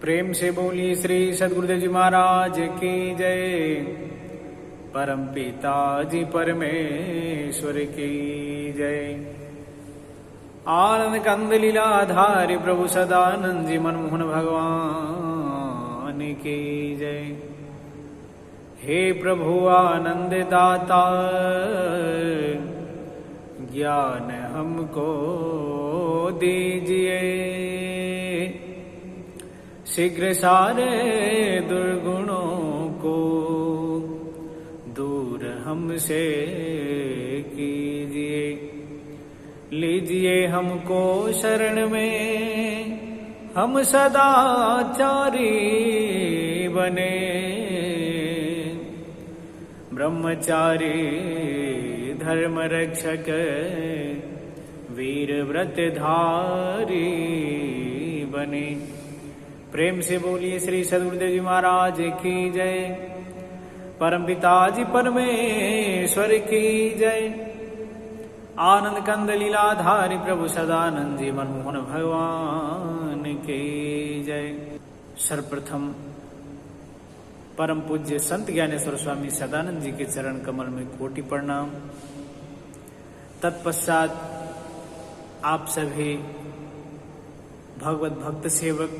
प्रेम से बोलिए श्री सद्गुरुदेव जी महाराज की जय। परम पिता जी परमेश्वर की जय। आनंद कंद लीलाधारी प्रभु सदानंद जी मनमोहन भगवान की जय। हे प्रभु आनंद दाता ज्ञान हमको दीजिए, शीघ्र सारे दुर्गुणों को दूर हमसे कीजिए। लीजिए हमको शरण में, हम सदाचारी बने, ब्रह्मचारी धर्म रक्षक वीर व्रतधारी बने। प्रेम से बोलिए श्री सद्गुरुदेव जी महाराज की जय। परम पिता जी परमेश्वर की जय। आनंद कंद लीलाधारी प्रभु सदानंद जी मनमोहन भगवान की जय। सर्वप्रथम परम पूज्य संत ज्ञानेश्वर स्वामी सदानंद जी के चरण कमल में कोटि प्रणाम। तत्पश्चात आप सभी भगवत भक्त सेवक,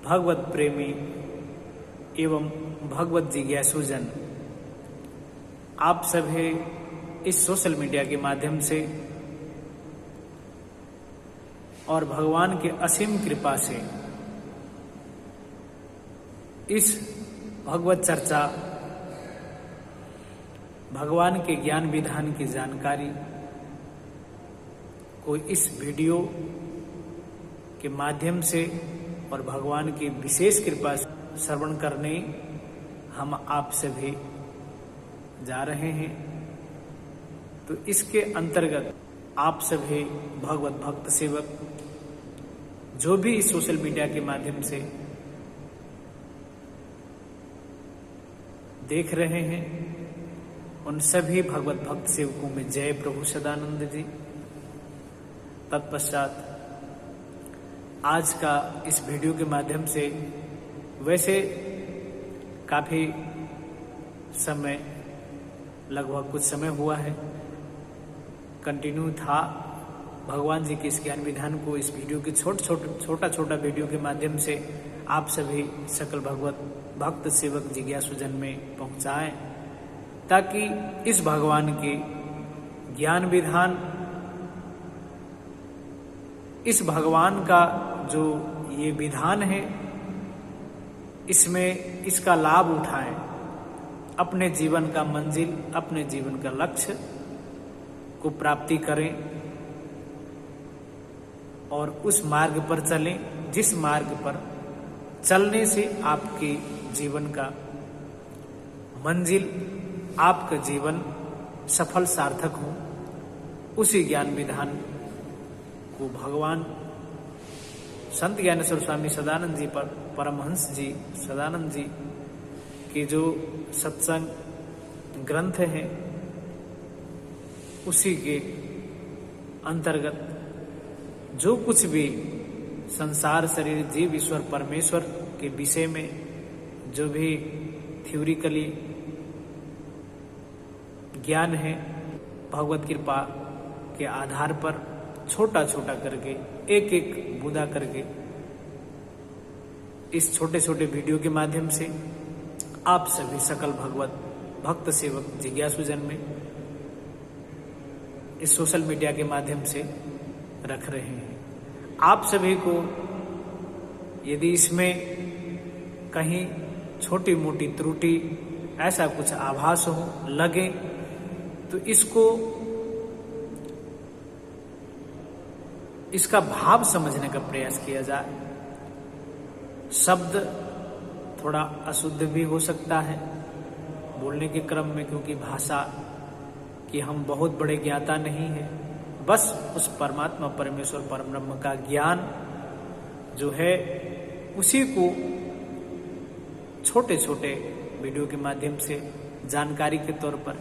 भगवत प्रेमी एवं भगवत जिज्ञासुजन, आप सभी इस सोशल मीडिया के माध्यम से और भगवान के असीम कृपा से इस भगवत चर्चा, भगवान के ज्ञान विधान की जानकारी को इस वीडियो के माध्यम से और भगवान की विशेष कृपा श्रवण करने हम आप सभी जा रहे हैं। तो इसके अंतर्गत आप सभी भगवत भक्त सेवक जो भी इस सोशल मीडिया के माध्यम से देख रहे हैं, उन सभी भगवत भक्त सेवकों में जय प्रभु सदानंद जी। तत्पश्चात आज का इस वीडियो के माध्यम से वैसे काफी समय, लगभग कुछ समय हुआ है, कंटिन्यू था भगवान जी के इस ज्ञान विधान को इस वीडियो के छोटा छोटा वीडियो के माध्यम से आप सभी सकल भगवत भक्त सेवक जिज्ञासुजन में पहुंचाएं, ताकि इस भगवान के ज्ञान विधान, इस भगवान का जो ये विधान है, इसमें इसका लाभ उठाएं, अपने जीवन का मंजिल, अपने जीवन का लक्ष्य को प्राप्ति करें और उस मार्ग पर चलें जिस मार्ग पर चलने से आपके जीवन का मंजिल, आपका जीवन सफल सार्थक हो। उसी ज्ञान विधान को भगवान संत ज्ञानेश्वर स्वामी सदानंद जी पर, परमहंस जी सदानंद जी के जो सत्संग ग्रंथ हैं, उसी के अंतर्गत जो कुछ भी संसार, शरीर, जीव, ईश्वर, परमेश्वर के विषय में जो भी थ्योरिकली ज्ञान है, भगवत कृपा के आधार पर छोटा छोटा करके, एक एक बूंदा करके इस छोटे छोटे वीडियो के माध्यम से आप सभी सकल भगवत भक्त सेवक जिज्ञासुजन में इस सोशल मीडिया के माध्यम से रख रहे हैं। आप सभी को यदि इसमें कहीं छोटी मोटी त्रुटि, ऐसा कुछ आभास हो, लगे, तो इसका भाव समझने का प्रयास किया जाए। शब्द थोड़ा अशुद्ध भी हो सकता है बोलने के क्रम में, क्योंकि भाषा कि हम बहुत बड़े ज्ञाता नहीं हैं, बस उस परमात्मा परमेश्वर परम ब्रह्म का ज्ञान जो है उसी को छोटे छोटे वीडियो के माध्यम से जानकारी के तौर पर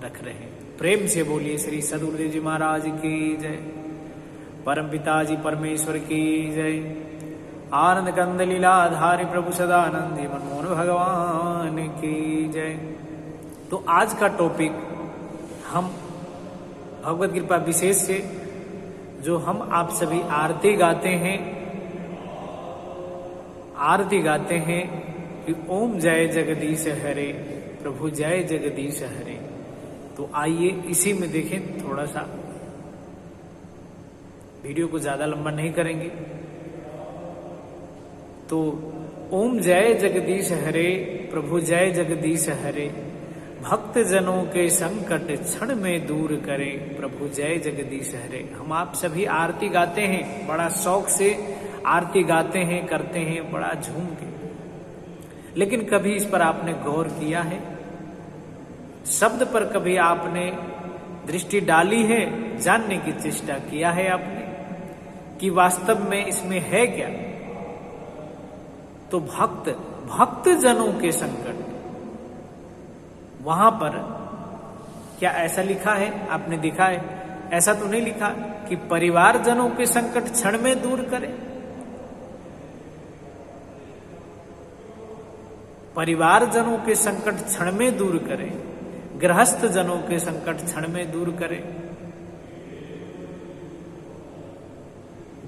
रख रहे हैं। प्रेम से बोलिए श्री सद्गुरुदेव जी महाराज की जय। परम पिता जी परमेश्वर की जय। आनंद कंद लीलाधारी प्रभु सदानंदी मनमोहन भगवान की जय। तो आज का टॉपिक हम भगवत कृपा विशेष से जो हम आप सभी आरती गाते हैं कि ओम जय जगदीश हरे, प्रभु जय जगदीश हरे। तो आइए इसी में देखें, थोड़ा सा वीडियो को ज्यादा लंबा नहीं करेंगे। तो ओम जय जगदीश हरे, प्रभु जय जगदीश हरे, भक्त जनों के संकट क्षण में दूर करे, प्रभु जय जगदीश हरे। हम आप सभी आरती गाते हैं, बड़ा शौक से आरती गाते हैं, करते हैं बड़ा झूम के, लेकिन कभी इस पर आपने गौर किया है? शब्द पर कभी आपने दृष्टि डाली है? जानने की चेष्टा किया है आपने कि वास्तव में इसमें है क्या? तो भक्त जनों के संकट, वहां पर क्या ऐसा लिखा है? आपने देखा है? ऐसा तो नहीं लिखा कि परिवार जनों के संकट क्षण में दूर करे। परिवार जनों के संकट क्षण में दूर करे, गृहस्थ जनों के संकट क्षण में दूर करे,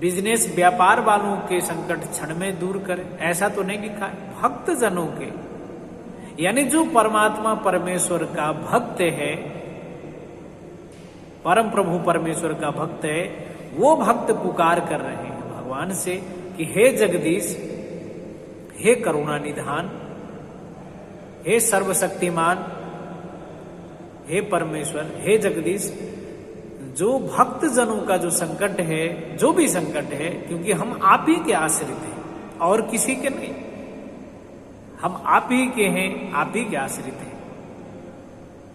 बिजनेस व्यापार वालों के संकट क्षण में दूर करे, ऐसा तो नहीं लिखा है। भक्त जनों के, यानी जो परमात्मा परमेश्वर का भक्त है, परम प्रभु परमेश्वर का भक्त है, वो भक्त पुकार कर रहे हैं भगवान से कि हे जगदीश, हे करुणा निधान, हे सर्वशक्तिमान, हे परमेश्वर, हे जगदीश, जो भक्त जनों का जो संकट है, जो भी संकट है, क्योंकि हम आप ही के आश्रित हैं और किसी के नहीं, हम आप ही के हैं, आप ही के आश्रित हैं।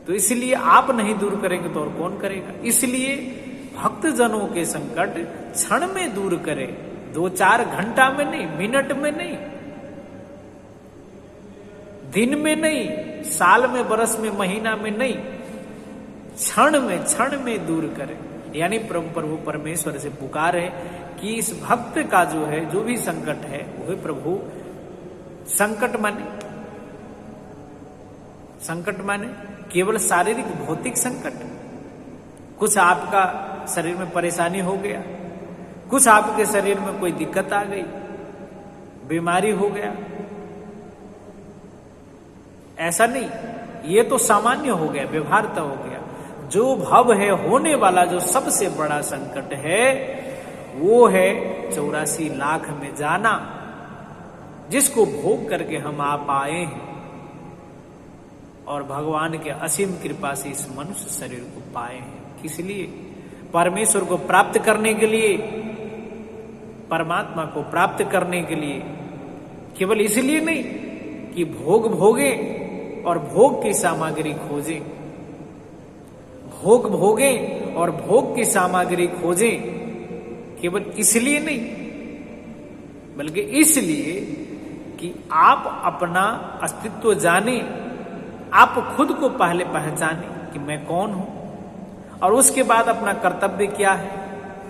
तो इसलिए आप नहीं दूर करेंगे तो और कौन करेगा? इसलिए भक्त जनों के संकट क्षण में दूर करे, 2-4 घंटा में नहीं, मिनट में नहीं, दिन में नहीं, साल में, बरस में, महीना में नहीं, क्षण में दूर करे। यानी प्रभु परमेश्वर से पुकार है कि इस भक्त का जो है, जो भी संकट है, वह प्रभु संकट माने केवल शारीरिक भौतिक संकट। कुछ आपका शरीर में परेशानी हो गया, कुछ आपके शरीर में कोई दिक्कत आ गई, बीमारी हो गया, ऐसा नहीं, ये तो सामान्य हो गया, व्यवहारता हो गया। जो भव है, होने वाला जो सबसे बड़ा संकट है, वो है 84 लाख में जाना, जिसको भोग करके हम आप आए हैं और भगवान के असीम कृपा से इस मनुष्य शरीर को पाए हैं। किस लिए? परमेश्वर को प्राप्त करने के लिए, परमात्मा को प्राप्त करने के लिए। केवल इसलिए नहीं कि भोग भोगे और भोग की सामग्री खोजें, भोग भोगें और भोग की सामग्री खोजें, केवल इसलिए नहीं, बल्कि इसलिए कि आप अपना अस्तित्व जाने, आप खुद को पहले पहचाने कि मैं कौन हूं, और उसके बाद अपना कर्तव्य क्या है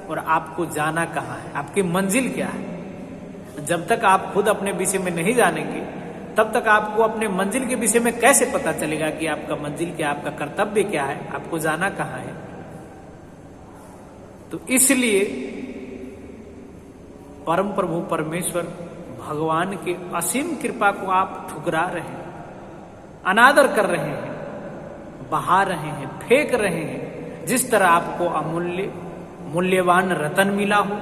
और आपको जाना कहां है, आपकी मंजिल क्या है। जब तक आप खुद अपने विषय में नहीं जानेंगे, तब तक आपको अपने मंजिल के विषय में कैसे पता चलेगा कि आपका मंजिल क्या, आपका कर्तव्य क्या है, आपको जाना कहां है। तो इसलिए परम प्रभु परमेश्वर भगवान के असीम कृपा को आप ठुकरा रहे हैं, अनादर कर रहे हैं, बहा रहे हैं, फेंक रहे हैं। जिस तरह आपको अमूल्य मूल्यवान रतन मिला हो,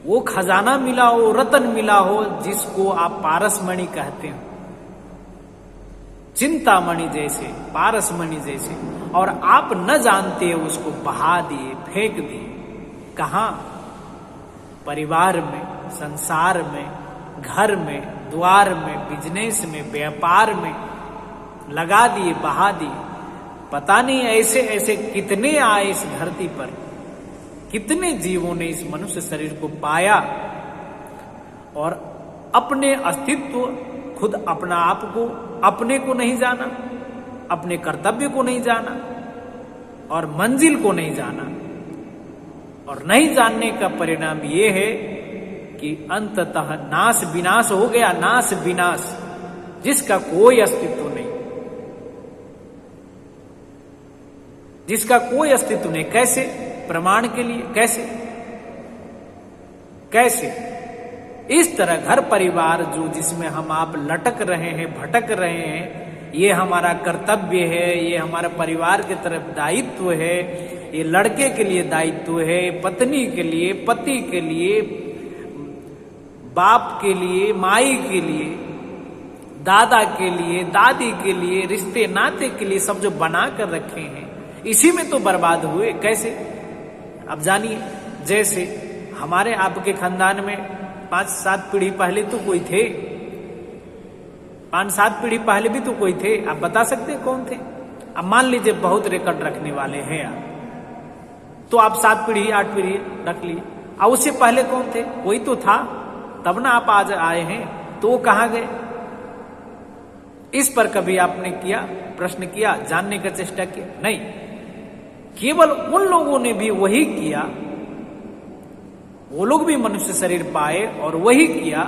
वो खजाना मिला हो, रतन मिला हो, जिसको आप पारसमणि कहते हो, चिंतामणि जैसे, पारसमणि जैसे, और आप न जानते उसको बहा दिए, फेंक दिए। कहां? परिवार में, संसार में, घर में, द्वार में, बिजनेस में, व्यापार में लगा दिए, बहा दिए। पता नहीं ऐसे ऐसे कितने आए इस धरती पर, कितने जीवों ने इस मनुष्य शरीर को पाया और अपने अस्तित्व, खुद अपना आप को, अपने को नहीं जाना, अपने कर्तव्य को नहीं जाना और मंजिल को नहीं जाना। और नहीं जानने का परिणाम ये है कि अंततः नाश विनाश हो गया, नाश विनाश, जिसका कोई अस्तित्व नहीं, जिसका कोई अस्तित्व नहीं। कैसे? प्रमाण के लिए। कैसे? कैसे? इस तरह घर परिवार जो जिसमें हम आप लटक रहे हैं, भटक रहे हैं, ये हमारा कर्तव्य है, ये हमारा परिवार की तरफ दायित्व है, ये लड़के के लिए दायित्व है, पत्नी के लिए, पति के लिए, बाप के लिए, माई के लिए, दादा के लिए, दादी के लिए, रिश्ते नाते के लिए, सब जो बना कर रखे हैं, इसी में तो बर्बाद हुए। कैसे? अब जानिए, जैसे हमारे आपके खानदान में 5-7 पीढ़ी पहले तो कोई थे, 5-7 पीढ़ी पहले भी तो कोई थे। आप बता सकते हैं कौन थे? अब मान लीजिए बहुत रिकॉर्ड रखने वाले हैं आप, तो आप 7 पीढ़ी 8 पीढ़ी रख लिए। अब उससे पहले कौन थे? कोई तो था, तब ना आप आज आए हैं। तो वो कहां गए? इस पर कभी आपने किया, प्रश्न किया, जानने का चेष्टा किया? नहीं। केवल उन लोगों ने भी वही किया, वो लोग भी मनुष्य शरीर पाए और वही किया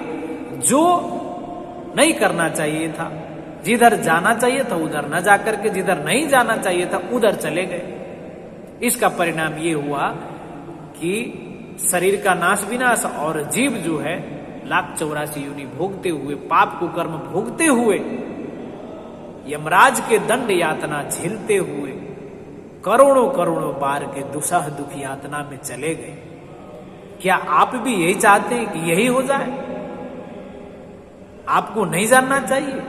जो नहीं करना चाहिए था। जिधर जाना चाहिए था उधर न जाकर के जिधर नहीं जाना चाहिए था उधर चले गए। इसका परिणाम ये हुआ कि शरीर का नाश विनाश और जीव जो है 1,84 योनि भोगते हुए, पाप को कर्म भोगते हुए, यमराज के दंड यातना झेलते हुए करोड़ों करोड़ों बार के दुसह दुख यातना में चले गए। क्या आप भी यही चाहते हैं कि यही हो जाए? आपको नहीं जानना चाहिए,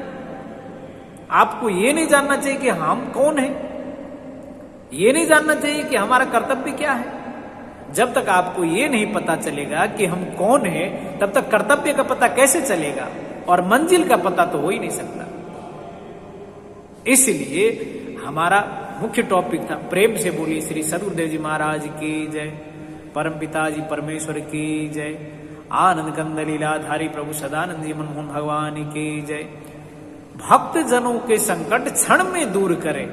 आपको ये नहीं जानना चाहिए कि हम कौन हैं, ये नहीं जानना चाहिए कि हमारा कर्तव्य क्या है। जब तक आपको ये नहीं पता चलेगा कि हम कौन हैं, तब तक कर्तव्य का पता कैसे चलेगा और मंजिल का पता तो हो ही नहीं सकता। इसलिए हमारा मुख्य टॉपिक था, प्रेम से बोलिए श्री सदगुरुदेव जी महाराज की जय, परम पिताजी परमेश्वर की जय, आनंद कंद लीलाधारी प्रभु सदानंद जी मनमोहन भगवान की जय। भक्त जनों के संकट क्षण में दूर करे,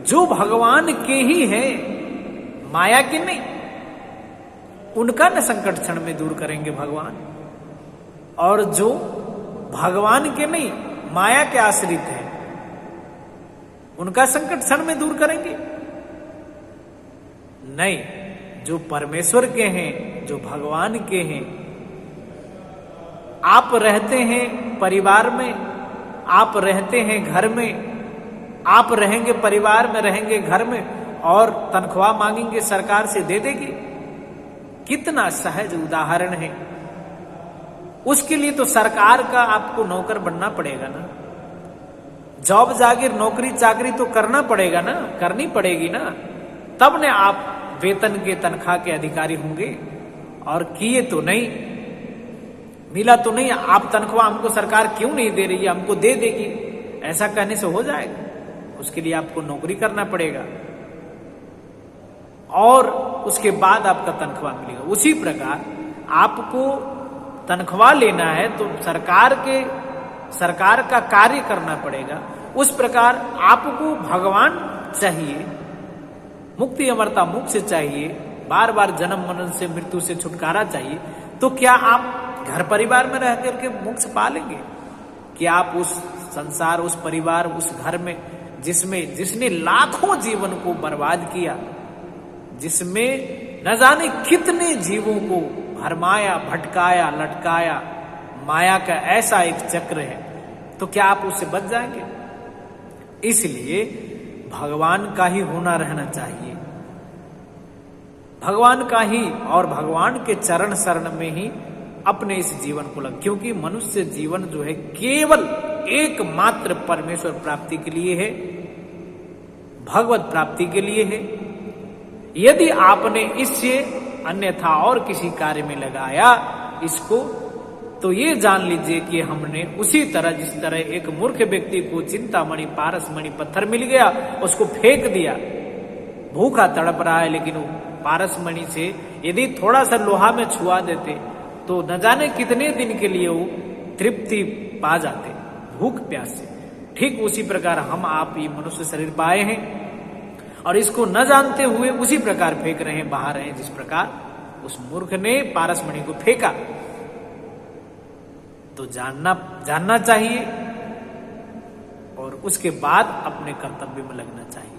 जो भगवान के ही है, माया के नहीं, उनका न संकट क्षण में दूर करेंगे भगवान। और जो भगवान के नहीं, माया के आश्रित है, उनका संकट क्षण में दूर करेंगे नहीं। जो परमेश्वर के हैं, जो भगवान के हैं, आप रहते हैं परिवार में, आप रहते हैं घर में, आप रहेंगे परिवार में, रहेंगे घर में, और तनख्वाह मांगेंगे सरकार से दे देगी। कितना सहज उदाहरण है। उसके लिए तो सरकार का आपको नौकर बनना पड़ेगा ना, जॉब जागीर नौकरी चाकरी तो करना पड़ेगा ना, करनी पड़ेगी ना, तब ने आप वेतन के तनख्वाह के अधिकारी होंगे। और किए तो नहीं, मिला तो नहीं, आप तनख्वाह हमको सरकार क्यों नहीं दे रही है, हमको दे देगी, ऐसा कहने से हो जाएगा? उसके लिए आपको नौकरी करना पड़ेगा और उसके बाद आपका तनख्वाह मिलेगा। उसी प्रकार आपको तनख्वाह लेना है तो सरकार का कार्य करना पड़ेगा। उस प्रकार आपको भगवान चाहिए, मुक्ति अमरता मोक्ष चाहिए, बार बार जन्म मरण से मृत्यु से छुटकारा चाहिए। तो क्या आप घर परिवार में रह करके मोक्ष पा लेंगे? क्या आप उस संसार, उस परिवार, उस घर में जिसने लाखों जीवन को बर्बाद किया, जिसमें न जाने कितने जीवों को भरमाया, भटकाया, लटकाया, माया का ऐसा एक चक्र है, तो क्या आप उससे बच जाएंगे? इसलिए भगवान का ही होना रहना चाहिए, भगवान का ही, और भगवान के चरण शरण में ही अपने इस जीवन को लग, क्योंकि मनुष्य जीवन जो है केवल एकमात्र परमेश्वर प्राप्ति के लिए है, भगवत प्राप्ति के लिए है। यदि आपने इससे अन्यथा और किसी कार्य में लगाया इसको, तो ये जान लीजिए कि हमने उसी तरह, जिस तरह एक मूर्ख व्यक्ति को चिंतामणि पारसमणि पत्थर मिल गया, उसको फेंक दिया, भूखा तड़प रहा है, लेकिन वो पारसमणि से यदि थोड़ा सा लोहा में छुआ देते तो न जाने कितने दिन के लिए वो तृप्ति पा जाते भूख प्यास से। ठीक उसी प्रकार हम आप ये मनुष्य शरीर पाए हैं और इसको न जानते हुए उसी प्रकार फेंक रहे हैं, बहा रहे हैं, जिस प्रकार उस मूर्ख ने पारसमणि को फेंका। तो जानना चाहिए और उसके बाद अपने कर्तव्य में लगना चाहिए।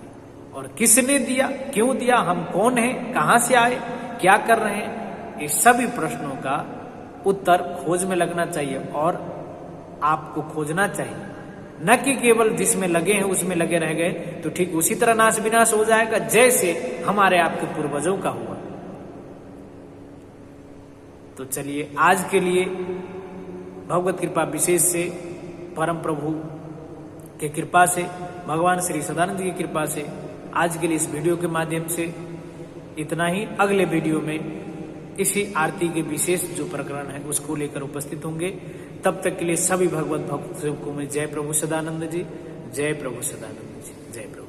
और किसने दिया, क्यों दिया, हम कौन हैं, कहां से आए, क्या कर रहे हैं, ये सभी प्रश्नों का उत्तर खोज में लगना चाहिए और आपको खोजना चाहिए, न कि केवल जिसमें लगे हैं उसमें लगे रह गए तो ठीक उसी तरह नाश विनाश हो जाएगा जैसे हमारे आपके पूर्वजों का हुआ। तो चलिए आज के लिए भगवत कृपा विशेष से, परम प्रभु के कृपा से, भगवान श्री सदानंद की कृपा से आज के लिए इस वीडियो के माध्यम से इतना ही। अगले वीडियो में इसी आरती के विशेष जो प्रकरण है उसको लेकर उपस्थित होंगे। तब तक के लिए सभी भगवत भक्तों को मैं जय प्रभु सदानंद जी, जय प्रभु सदानंद जी, जय प्रभु।